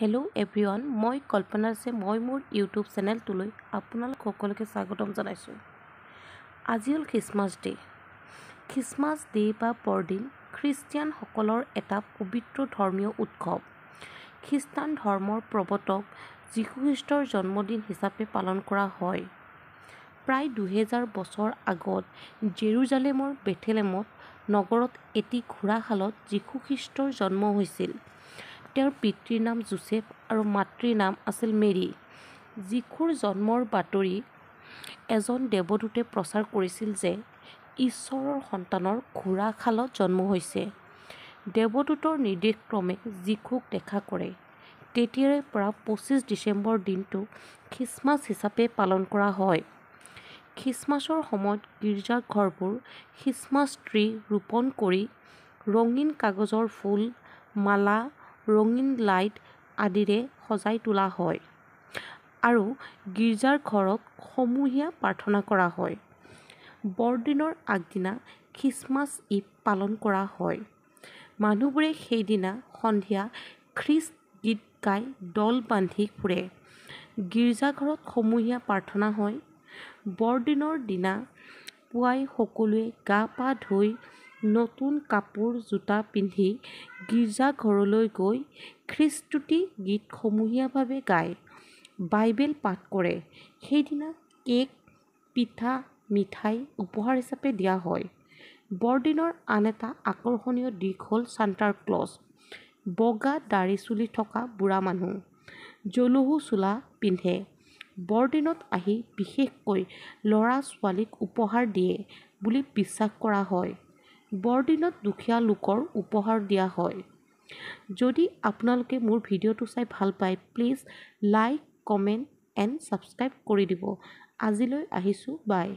Hello' everyone, মই কল্পনা আছে। মই মোৰ ইউটিউব চেনেলটোলৈ আপোনালোক সকলোকে স্বাগতম জনাইছোঁ। আজি হ'ল খ্ৰীষ্টমাছ ডে'। খ্ৰীষ্টমাছ ডে' বা বৰদিন খ্ৰীষ্টিয়ানসকলৰ এটা পবিত্ৰ ধৰ্মীয় উৎসৱ। খ্ৰীষ্টান ধৰ্মৰ প্ৰৱৰ্তক যীশুখ্ৰীষ্টৰ জন্মদিন হিচাপে পালন কৰা হয়। প্ৰায় 2000 বছৰ আগত জেৰুজালেমৰ বেথলেহেমত নগৰত এটি ঘোঁৰাশালত যীশুখ্ৰীষ্টৰ জন্ম হৈছিল। তেওঁৰ পিতৃৰ নাম যোচেফ আৰু মাতৃৰ নাম আছিল মেৰী। যীশুৰ জন্মৰ বাতৰি এজন দেৱদূতে প্ৰচাৰ কৰিছিল যে ঈশ্বৰৰ সন্তানৰ ঘোঁৰাশালত জন্ম হৈছে। দেৱদূতৰ নিৰ্দেশক্ৰমে যীশুক দেখা কৰে। তেতিয়াৰে পৰা 25 ডিচেম্বৰ দিনটো খ্ৰীষ্টমাছ হিচাপে পালন কৰা হয়। খ্ৰীষ্টমাছৰ সময়ত গীৰ্জাঘৰবোৰ খ্ৰীষ্টমাছ ট্ৰী ৰোপণ কৰি ৰঙীন কাগজৰ ফুল, মালা, ৰঙীন লাইট আদিৰে সজাই তোলা হয় আৰু গীৰ্জাৰ ঘৰত সমূহীয়া প্ৰাৰ্থনা কৰা হয়। বৰদিনৰ আগদিনা খ্ৰীষ্টমাছ ইভ পালন কৰা হয়। মানুহবোৰে সেইদিনা সন্ধিয়া খ্ৰীষ্ট গীত গাই দল বান্ধি ফুৰে। গীৰ্জাঘৰত সমূহীয়া প্ৰাৰ্থনা হয়। বৰদিনৰ দিনা পুৱাই সকলোৱে গা-পা ধুই নতুন কাপোৰ জোতা পিন্ধি গীৰ্জাঘৰলৈ গৈ খ্ৰীষ্টস্তুতি গীত সমূহীয়াভাৱে গায়, বাইবেল পাঠ কৰে। সেইদিনা কেক, পিঠা, মিঠাই উপহাৰ হিচাপে দিয়া হয়। বৰদিনৰ আন এটা আকৰ্ষণীয় দিশ হ'ল সান্তা ক্লজ, বগা দাড়ি-চুলি থকা বুঢ়া মানুহ, জলুহু চোলা পিন্ধে। বৰদিনত আহি বিশেষকৈ ল'ৰা-ছোৱালীক উপহাৰ দিয়ে বুলি বিশ্বাস কৰা হয়। বৰদিনত দুখীয়া লোকৰ উপহাৰ দিয়া হয়। যদি আপোনালোকে মোৰ ভিডিঅ'টো চাই ভাল পায়, please like, comment and subscribe কৰি দিব। আজিলৈ আহিছোঁ, বাই।